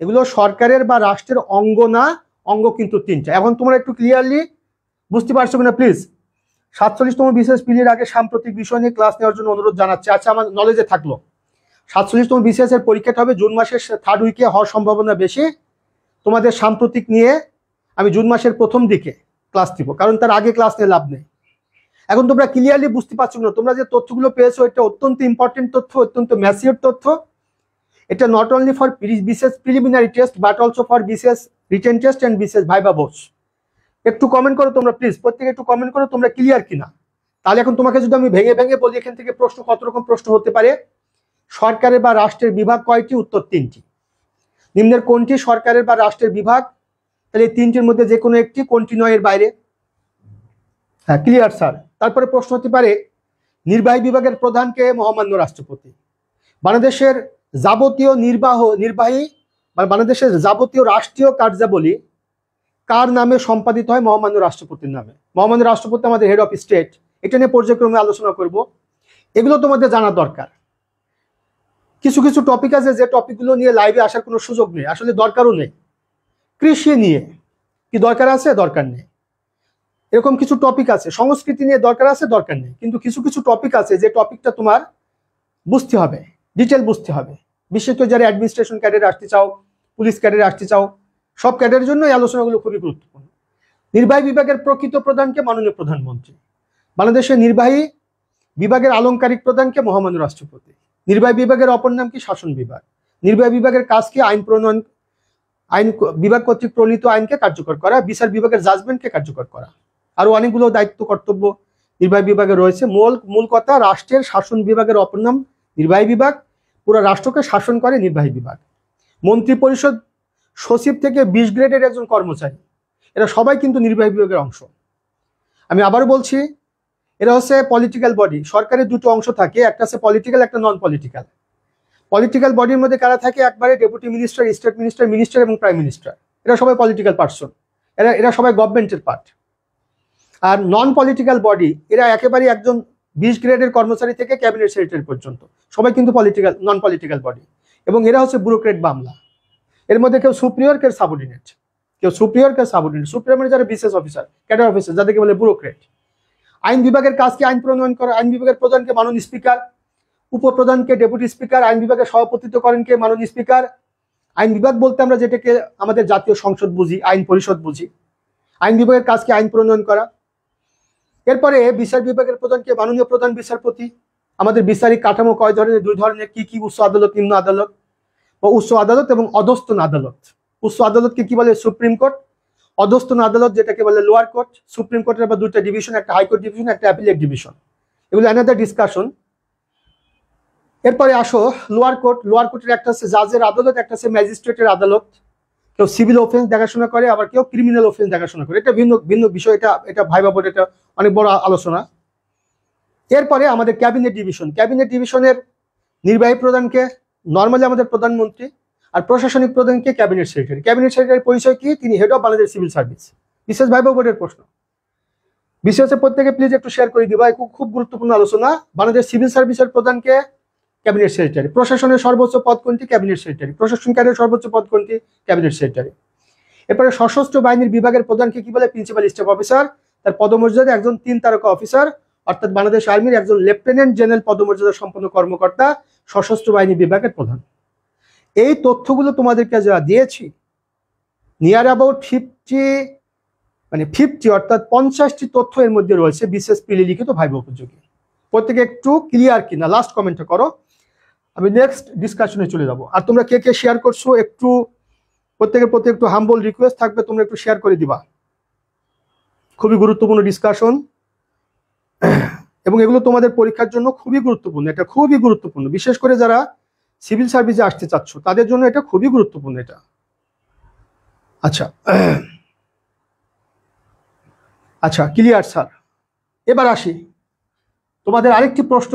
এগুলো সরকারের বা রাষ্ট্রের অঙ্গ না, অঙ্গ কিন্তু 3টা। এখন তোমরা একটু ক্লিয়ারলি বুঝতে পারছো কিনা প্লিজ? 47তম বিসিএস পিলির আগে সাম্প্রতিক বিষয় নিয়ে ক্লাস নেওয়ার জন্য অনুরোধ জানাচ্ছি। আচ্ছা, আমার নলেজে থাকলো 47তম বিসিএস এর পরীক্ষাটা হবে জুন মাসের 3rd উইকে হওয়ার সম্ভাবনা বেশি। তোমাদের সাম্প্রতিক নিয়ে আমি জুন মাসের প্রথম দিকে ক্লাস দিব, কারণ তার আগে ক্লাস নিয়ে লাভ নেই। এখন তোমরা ক্লিয়ারলি বুঝতে পারছো না, তোমরা যে তথ্যগুলো পেয়েছো এটা অত্যন্ত ইম্পর্টেন্ট তথ্য, অত্যন্ত ম্যাচিওর তথ্য। এটা not only for BCS preliminary test but also for BCS written test and BCS viva boards. একটু কমেন্ট করো তোমরা প্লিজ, প্রত্যেকে একটু কমেন্ট করো তোমরা ক্লিয়ার কিনা। তাহলে এখন তোমাকে যদি আমি ভেঙে ভেঙে বলি এখান থেকে প্রশ্ন কত রকম প্রশ্ন হতে পারে। সরকারের বা রাষ্ট্রের বিভাগ কয়টি? উত্তর 3টি। নিম্নের কোনটি সরকারের বা রাষ্ট্রের বিভাগ? তাহলে এই 3টির মধ্যে যে কোনো একটি, কোনটি নয় এর বাইরে। হ্যাঁ, ক্লিয়ার স্যার। তারপরে প্রশ্ন হতে পারে নির্বাহী বিভাগের প্রধানকে? মহামান্য রাষ্ট্রপতি। বাংলাদেশের যাবতীয় নির্বাহী বাংলাদেশের যাবতীয় রাষ্ট্রীয় কার্যাবলী কার নামে সম্পাদিত হয়? মহামান্য রাষ্ট্রপতির নামে। মহামান্য রাষ্ট্রপতি আমাদের হেড অফ স্টেট। এটা নিয়ে পর্যায়ক্রমে আলোচনা করব। এগুলো তোমাদের জানা দরকার। কিছু কিছু টপিক আছে যে টপিকগুলো নিয়ে লাইভে আসার কোনো সুযোগ নেই, আসলে দরকারও নেই। কৃষি নিয়ে কি দরকার আছে? দরকার নেই। এরকম কিছু টপিক আছে, সংস্কৃতি নিয়ে দরকার আছে, দরকার নেই। কিন্তু কিছু কিছু টপিক আছে যে টপিকটা তোমার বুঝতে হবে, ডিটেল বুঝতে হবে। বিশেষ করে যারা অ্যাডমিনিস্ট্রেশন ক্যাডারে আসতে চাও, পুলিশ ক্যাডারে আসতে চাও, সব ক্যাডারের জন্য এই আলোচনাগুলো খুবই গুরুত্বপূর্ণ। নির্বাহী বিভাগের প্রকৃত প্রধানকে মাননীয় প্রধানমন্ত্রী। বাংলাদেশের নির্বাহী বিভাগের আলংকারিক প্রধানকে মহামান্য রাষ্ট্রপতি। নির্বাহী বিভাগের অপর নাম কি? শাসন বিভাগ। নির্বাহী বিভাগের কাজ কি? আইন প্রণয়ন, আইন বিভাগ কর্তৃক প্রণীত আইনকে কার্যকর করা, বিচার বিভাগের জাজমেন্টকে কার্যকর করা। আরো অনেকগুলো দায়িত্ব কর্তব্য নির্বাহী বিভাগে রয়েছে। মূল কথা, রাষ্ট্রের শাসন বিভাগের অপর নাম নির্বাহী বিভাগ। পুরো রাষ্ট্রকে শাসন করে নির্বাহী বিভাগ। মন্ত্রী পরিষদ সচিব থেকে 20 গ্রেডের একজন কর্মচারী, এরা সবাই কিন্তু নির্বাহী বিভাগের অংশ। আমি আবারও বলছি, এরা হচ্ছে পলিটিক্যাল বডি। সরকারের দুটো অংশ থাকে, একটা হচ্ছে পলিটিক্যাল, একটা নন পলিটিক্যাল। পলিটিক্যাল বডির মধ্যে কারা থাকে? একবারে deputy minister, state minister, minister এবং প্রাইম মিনিস্টার। এরা সবাই পলিটিক্যাল পার্সন, এরা সবাই গভর্নমেন্টের পার্ট। আর নন পলিটিক্যাল বডি, এরা একেবারে একজন 20 গ্রেডের কর্মচারী থেকে ক্যাবিনেট সেক্রেটারি পর্যন্ত সবাই কিন্তু নন পলিটিক্যাল বডি। এবং এরা হচ্ছে ব্যুরোক্রেট বাংলা। এর মধ্যে কেউ সুপ্রিয়র, কেউ সাবঅর্ডিনেট, কেউ সুপ্রিয়র, কেউ সাবঅর্ডিনেট। সুপ্রিয়র মানে যারা বিশেষ অফিসার, ক্যাডার অফিসার, যাদেরকে বলে ব্যুরোক্রেট। আইন বিভাগের কাজ কি? আইন প্রণয়ন করা। আইন বিভাগের প্রধানকে মাননীয় স্পিকার, উপপ্রধানকে ডেপুটি স্পিকার, আইন বিভাগের সভাপতিত্ব করেন কে? মাননীয় স্পিকার। আইন বিভাগ বলতে আমরা যেটাকে আমাদের জাতীয় সংসদ বুঝি, আইন পরিষদ বুঝি। আইন বিভাগের কাজ কি? আইন প্রণয়ন করা। এরপরে বিচার বিভাগের প্রধানকে মাননীয় প্রধান বিচারপতি। আমাদের বিচারিক কাঠামো কয় ধরনের? 2 ধরনের। কি কি? উচ্চ আদালত, নিম্ন আদালত। বা উচ্চ আদালত এবং অধস্তন আদালত। উচ্চ আদালতকে কি বলে? Supreme court. অধস্তন আদালত যেটাকে বলে লোয়ার কোর্ট। সুপ্রিম কোর্টের আবার 2টা ডিভিশন, একটা হাইকোর্ট ডিভিশন, একটা অ্যাপিলেট ডিভিশন। এগুলো অ্যানাদার ডিসকাশন। এরপরে আসো লোয়ার কোর্ট। লোয়ার কোর্টের একটা হচ্ছে জাজের আদালত, একটা হচ্ছে ম্যাজিস্ট্রেটের আদালত। কেউ সিভিল অফেন্স দেখাশোনা করে, আবার কেউ ক্রিমিনাল অফেন্স দেখাশোনা করে। এটা ভিন্ন ভিন্ন বিষয়। এটা ভাইবা বোর্ড, এটা অনেক বড় আলোচনা। এরপরে আমাদের ক্যাবিনেট ডিভিশন। ক্যাবিনেট ডিভিশনের নির্বাহী প্রধানকে নর্মালি আমাদের প্রধানমন্ত্রী, আর প্রশাসনিক প্রধানকে ক্যাবিনেট সেক্রেটারি। ক্যাবিনেট সেক্রেটারির পরিচয় কি? তিনি head of Bangladesh civil service. বিশেষ ভাইবা বোর্ডের প্রশ্ন। বিশেষে প্রত্যেকে প্লিজ একটু শেয়ার করে দিবা, খুব গুরুত্বপূর্ণ আলোচনা। বাংলাদেশ সিভিল সার্ভিসের প্রধানকে ক্যাবিনেট সেক্রেটারি। প্রশাসনের সর্বোচ্চ পদ কোনটি? Cabinet secretary. প্রশাসন ক্যাডারের সর্বোচ্চ পদ কোনটি? Cabinet secretary. এরপরে সশস্ত্র বাহিনীর বিভাগের প্রধানকে কি বলে? Principal staff officer. তার পদমর্যাদা একজন 3 তারকা অফিসার, অর্থাৎ বাংলাদেশ আর্মির একজন লেফটেন্যান্ট জেনারেল পদমর্যাদা সম্পন্ন কর্মকর্তা সশস্ত্র বাহিনী বিভাগের প্রধান। এই তথ্যগুলো তোমাদেরকে যা দিয়েছি, নিয়ার অ্যাবাউট 50 অর্থাৎ 50টি তথ্য এর মধ্যে রয়েছে বিশেষ লিখিত ভাইবা উপযোগী। প্রত্যেকে একটু ক্লিয়ার কিনা লাস্ট কমেন্টটা করো, আমি নেক্সট ডিসকাশনে চলে যাব। আর তোমরা কে কে শেয়ার করছো একটু প্রত্যেকের প্রতি একটু হাম্বল রিকোয়েস্ট থাকবে, তোমরা একটু শেয়ার করে দিবা। খুবই গুরুত্বপূর্ণ ডিসকাশন এবং এগুলো তোমাদের পরীক্ষার জন্য খুবই গুরুত্বপূর্ণ। এটা খুবই গুরুত্বপূর্ণ, বিশেষ করে যারা সিভিল সার্ভিসে আসতে চাচ্ছ তাদের জন্য এটা খুবই গুরুত্বপূর্ণ। এটা আচ্ছা ক্লিয়ার স্যার। এবার আসি তোমাদের আরেকটি প্রশ্ন,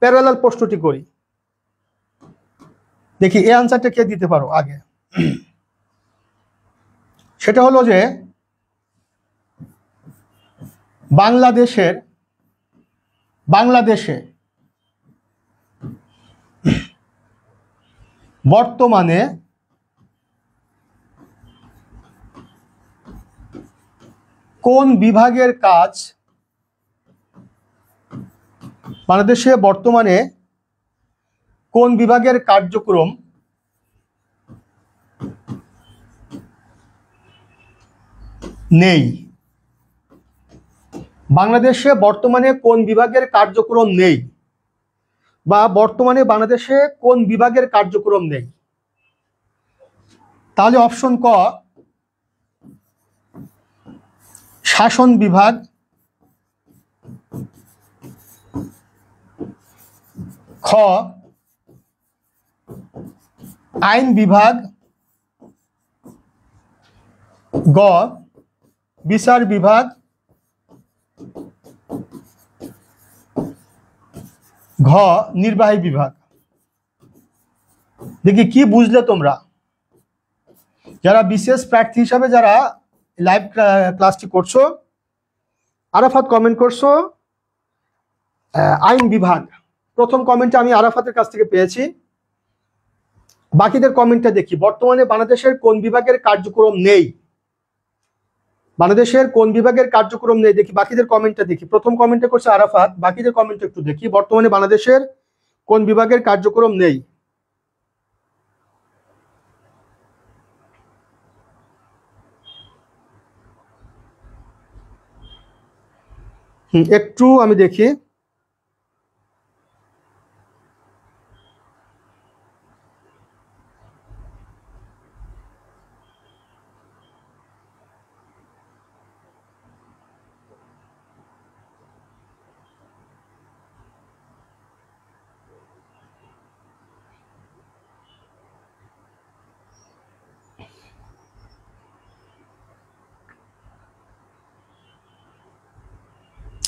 প্যারালাল প্রশ্নটি করি, দেখি এই আনসারটা কে দিতে পারো আগে। সেটা হলো যে বাংলাদেশে বর্তমানে কোন বিভাগের কাজ, বাংলাদেশে বর্তমানে কোন বিভাগের কার্যক্রম নেই? বাংলাদেশে বর্তমানে কোন বিভাগের কার্যক্রম নেই, বা বর্তমানে বাংলাদেশে কোন বিভাগের কার্যক্রম নেই? তাহলে অপশন ক শাসন বিভাগ, খ আইন বিভাগ, গ বিচার বিভাগ, ঘ নির্বাহী বিভাগ। দেখি কি বুঝলে তোমরা। যারা বিসিএস প্রার্থী হিসাবে যারা লাইভ ক্লাসটি করছো, আরাফাত কমেন্ট করছো আইন বিভাগ। প্রথম কমেন্টটা আমি আরাফাতের কাছ থেকে পেয়েছি। বাকিদের কমেন্টটা দেখি। বর্তমানে বাংলাদেশের কোন বিভাগের কার্যক্রম নেই? বাংলাদেশের কোন বিভাগের কার্যক্রম নেই দেখি, বাকিদের কমেন্টটা দেখি। প্রথম কমেন্টটা করছে আরাফাত, বাকিদের কমেন্টটা একটু দেখি। বর্তমানে বাংলাদেশের কোন বিভাগের কার্যক্রম নেই? একটু আমি দেখি।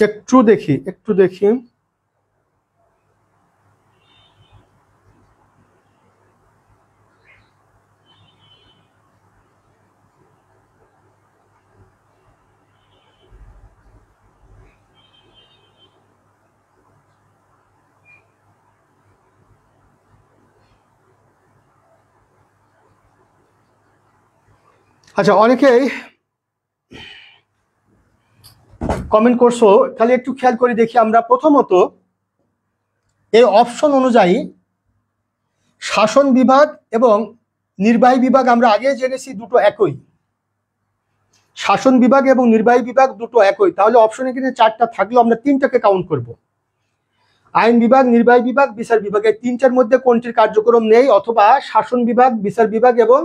একটু দেখি, একটু দেখি। আচ্ছা, অনেকেই কমেন্ট করছো, তাহলে একটু খেয়াল করে দেখি আমরা। প্রথমত এই অপশন অনুযায়ী শাসন বিভাগ এবং নির্বাহী বিভাগ আমরা আগে জেনেছি দুটো একই। শাসন বিভাগ এবং নির্বাহী বিভাগ দুটো একই। তাহলে অপশনে কিন্তু চারটা থাকলেও আমরা তিনটাকে কাউন্ট করব। আইন বিভাগ, নির্বাহী বিভাগ, বিচার বিভাগ, এই তিনটার মধ্যে কোনটির কার্যক্রম নেই, অথবা শাসন বিভাগ, বিচার বিভাগ এবং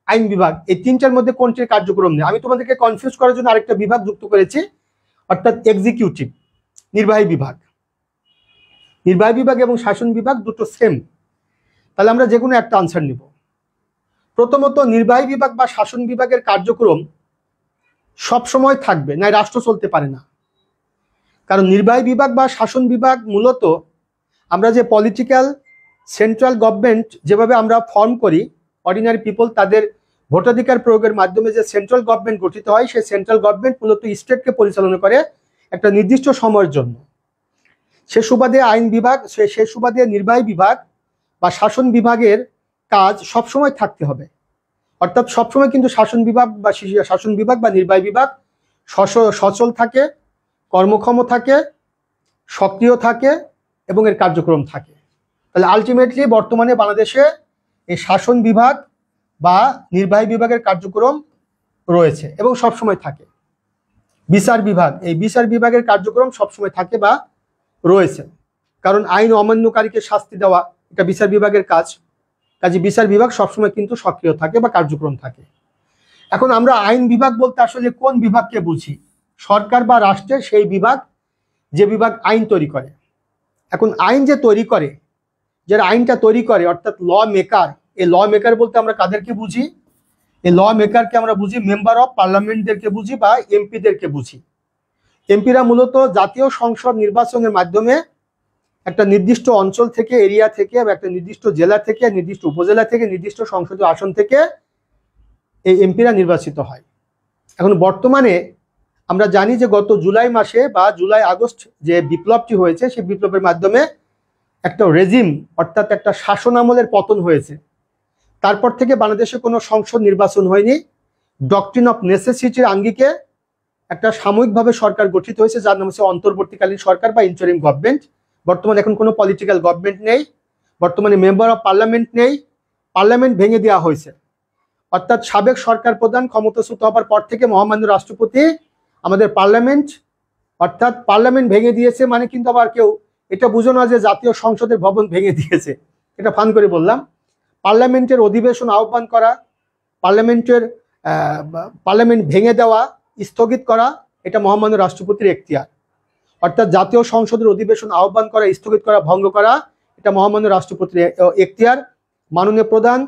আইন বিভাগ এই তিনটার মধ্যে কোনটির কার্যক্রম নেই। আমি তোমাদেরকে কনফিউজ করার জন্য আরেকটা বিভাগ যুক্ত করেছি, অর্থাৎ এক্সিকিউটিভ, নির্বাহী বিভাগ। নির্বাহী বিভাগ এবং শাসন বিভাগ দুটো সেম। তাহলে আমরা যে কোনো একটা আনসার নিব। প্রথমত নির্বাহী বিভাগ বা শাসন বিভাগের কার্যক্রম সবসময় থাকবে, না রাষ্ট্র চলতে পারে না। কারণ নির্বাহী বিভাগ বা শাসন বিভাগ মূলত আমরা যে পলিটিক্যাল সেন্ট্রাল গভর্নমেন্ট যেভাবে আমরা ফর্ম করি, অর্ডিনারি পিপল তাদের ভোটাধিকার প্রয়োগের মাধ্যমে যে সেন্ট্রাল গভর্নমেন্ট গঠিত হয়, সেই সেন্ট্রাল গভর্নমেন্ট মূলত স্টেটকে পরিচালনা করে একটা নির্দিষ্ট সময়ের জন্য। সে সুবাদে আইন বিভাগ, সে সুবাদে নির্বাহী বিভাগ বা শাসন বিভাগের কাজ সবসময় থাকতে হবে। অর্থাৎ সবসময় কিন্তু শাসন বিভাগ বা নির্বাহী বিভাগ সচল থাকে, কর্মক্ষম থাকে, সক্রিয় থাকে এবং এর কার্যক্রম থাকে। তাহলে আলটিমেটলি বর্তমানে বাংলাদেশে এই শাসন বিভাগ বা নির্বাহী বিভাগের কার্যক্রম রয়েছে এবং সবসময় থাকে। বিচার বিভাগ, এই বিচার বিভাগের কার্যক্রম সবসময় থাকে বা রয়েছে, কারণ আইন অমান্যকারীকে শাস্তি দেওয়া এটা বিচার বিভাগের কাজ। কাজে বিচার বিভাগ সবসময় কিন্তু সক্রিয় থাকে বা কার্যক্রম থাকে। এখন আমরা আইন বিভাগ বলতে আসলে কোন বিভাগকে বুঝি? সরকার বা রাষ্ট্রের সেই বিভাগ যে বিভাগ আইন তৈরি করে। এখন আইন যে তৈরি করে, যারা আইনটা তৈরি করে অর্থাৎ ল মেকার, এই ল মেকার বলতে আমরা কাদেরকে বুঝি? এই ল মেকারকে আমরা বুঝি মেম্বার অফ পার্লামেন্টদেরকে বুঝি বা এমপিদেরকে বুঝি। এমপিরা মূলত জাতীয় সংসদ নির্বাচনের মাধ্যমে একটা নির্দিষ্ট অঞ্চল থেকে, এরিয়া থেকে, বা একটা নির্দিষ্ট জেলা থেকে, নির্দিষ্ট উপজেলা থেকে, নির্দিষ্ট সংসদীয় আসন থেকে এই এমপিরা নির্বাচিত হয়। এখন বর্তমানে আমরা জানি যে গত জুলাই মাসে বা জুলাই আগস্ট যে বিপ্লবটি হয়েছে, সেই বিপ্লবের মাধ্যমে একটা রেজিম অর্থাৎ একটা শাসন আমলের পতন হয়েছে। তারপর থেকে বাংলাদেশে কোনো সংসদ নির্বাচন হয়নি। ডক্ট্রিন অফ নেসেসিটির আঙ্গিকে একটা সাময়িকভাবে সরকার গঠিত হয়েছে, যার নাম হচ্ছে অন্তর্বর্তীকালীন সরকার বা ইন্টারিম গভর্নমেন্ট। বর্তমানে এখন কোনো পলিটিক্যাল গভর্নমেন্ট নেই, বর্তমানে মেম্বার অফ পার্লামেন্ট নেই, পার্লামেন্ট ভেঙে দেওয়া হয়েছে। অর্থাৎ সাবেক সরকার প্রধান ক্ষমতাচ্যুত হওয়ার পর থেকে মহামান্য রাষ্ট্রপতি আমাদের পার্লামেন্ট অর্থাৎ পার্লামেন্ট ভেঙে দিয়েছে। মানে কিন্তু আবার কেউ এটা বুঝো না যে জাতীয় সংসদের ভবন ভেঙে দিয়েছে, এটা ফান করে বললাম। পার্লামেন্টের অধিবেশন আহ্বান করা, পার্লামেন্ট ভেঙে দেওয়া, স্থগিত করা, এটা মহামান্য রাষ্ট্রপতির এখতিয়ার। অর্থাৎ জাতীয় সংসদের অধিবেশন আহ্বান করা, স্থগিত করা, ভঙ্গ করা, এটা মহামান্য রাষ্ট্রপতির এখতিয়ার। মাননীয় প্রধান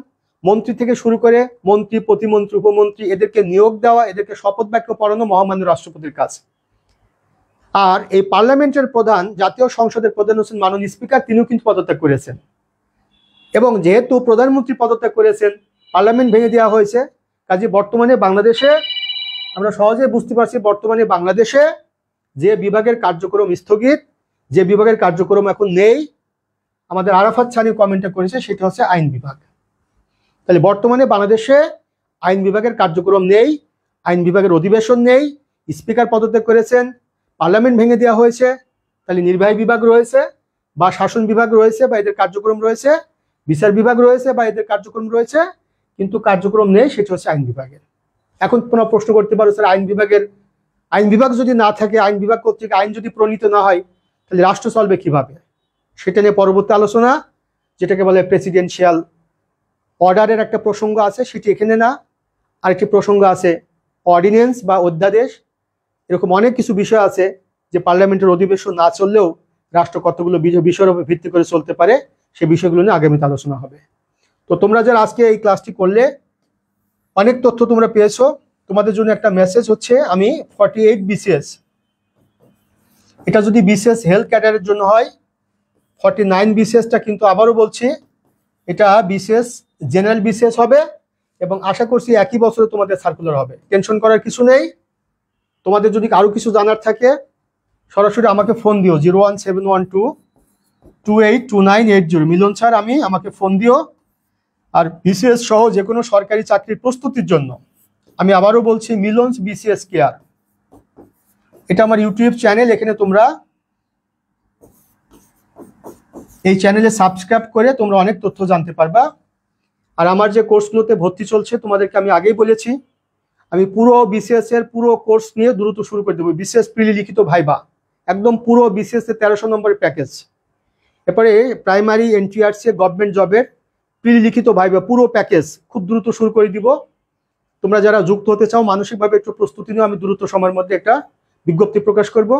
মন্ত্রী থেকে শুরু করে মন্ত্রী, প্রতিমন্ত্রী, উপমন্ত্রী এদেরকে নিয়োগ দেওয়া, এদেরকে শপথ বাক্য পড়ানো মহামান্য রাষ্ট্রপতির কাজ। আর এই পার্লামেন্টের প্রধান, জাতীয় সংসদের প্রধান হচ্ছেন মাননীয় স্পিকার, তিনিও কিন্তু পদত্যাগ করেছেন। এবং যেহেতু প্রধানমন্ত্রী পদত্যাগ করেছেন, পার্লামেন্ট ভেঙে দেওয়া হয়েছে, কাজে বর্তমানে বাংলাদেশে আমরা সহজে বুঝতে পারছি, বর্তমানে বাংলাদেশে যে বিভাগের কার্যক্রম স্থগিত, যে বিভাগের কার্যক্রম এখন নেই, আমাদের আরাফাত ছানি কমেন্টে করেছে, সেটা হচ্ছে আইন বিভাগ। তাহলে বর্তমানে বাংলাদেশে আইন বিভাগের কার্যক্রম নেই, আইন বিভাগের অধিবেশন নেই, স্পিকার পদত্যাগ করেছেন, পার্লামেন্ট ভেঙে দেওয়া হয়েছে। তাহলে নির্বাহী বিভাগ রয়েছে বা শাসন বিভাগ রয়েছে বা এদের কার্যক্রম রয়েছে, বিচার বিভাগ রয়েছে বা এদের কার্যক্রম রয়েছে, কিন্তু কার্যক্রম নেই, সেটা হচ্ছে আইন বিভাগের। এখন তোমরা প্রশ্ন করতে পারো, স্যার আইন বিভাগ যদি না থাকে, আইন বিভাগ কর্তৃক আইন যদি প্রণীত না হয়, তাহলে রাষ্ট্র চলবে কিভাবে? সেটা নিয়ে পরবর্তী আলোচনা, যেটাকে বলে প্রেসিডেন্সিয়াল অর্ডারের একটা প্রসঙ্গ আছে, সেটি এখানে না। আরেকটি প্রসঙ্গ আছে অর্ডিন্যান্স বা অধ্যাদেশ। এরকম অনেক কিছু বিষয় আছে যে পার্লামেন্টের অধিবেশন না চললেও রাষ্ট্র কতগুলো বিষয়ের উপর ভিত্তি করে চলতে পারে, সেই বিষয়গুলো নিয়ে আগামীতে আলোচনা হবে। তো তোমরা যারা আজকে এই ক্লাসটি করলে, অনেক তথ্য তোমরা পেয়েছো। তোমাদের জন্য একটা মেসেজ হচ্ছে, আমি 48 BCS, এটা যদি BCS হেলথ ক্যাডারের জন্য হয়, 49 BCSটা কিন্তু আবারও বলছি, এটা BCS জেনারেল BCS হবে এবং আশা করছি একই বছরে তোমাদের সার্কুলার হবে। টেনশন করার কিছু নেই। তোমাদের যদি আরো কিছু জানার থাকে সরাসরি আমাকে ফোন দিও, 01712282980। মিলন স্যার আমাকে ফোন দিও। আর BCS সহ যে কোনো সরকারি চাকরির প্রস্তুতির জন্য আমি আবারও বলছি, মিলনস BCS কেয়ার, এটা আমার ইউটিউব চ্যানেল। এখানে তোমরা এই চ্যানেলে সাবস্ক্রাইব করে তোমরা অনেক তথ্য জানতে পারবা। আর আমার যে কোর্সগুলোতে ভর্তি চলছে, তোমাদেরকে আমি আগেই বলেছি, আমি পুরো BCS এর পুরো কোর্স নিয়ে দ্রুত শুরু করে দেবো। BCS প্রিলি লিখিত ভাইবা, একদম পুরো BCS এর 1300 নম্বরের প্যাকেজ। এরপরে প্রাইমারি NTRC গভর্নমেন্ট জবের প্রিলি লিখিত ভাইবা পুরো প্যাকেজ খুব দ্রুত শুরু করে দিব। তোমরা যারা যুক্ত হতে চাও, মানসিকভাবে একটু প্রস্তুতি নিও, আমি দ্রুত সময়ের মধ্যে একটা বিজ্ঞপ্তি প্রকাশ করব।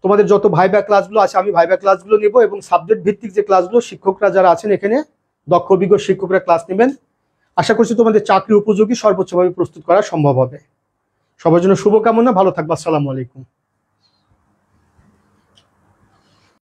তোমাদের যত ভাইবা ক্লাসগুলো আছে, আমি ভাইবা ক্লাসগুলো নিব এবং সাবজেক্ট ভিত্তিক যে ক্লাসগুলো, শিক্ষকরা যারা আছেন এখানে দক্ষ অভিজ্ঞ শিক্ষকরা ক্লাস নেবেন। আশা করছি তোমাদের চাকরি উপযোগী সর্বোচ্চভাবে প্রস্তুত করা সম্ভব হবে। সবার জন্য শুভকামনা, ভালো থাকবা। আসসালামু আলাইকুম।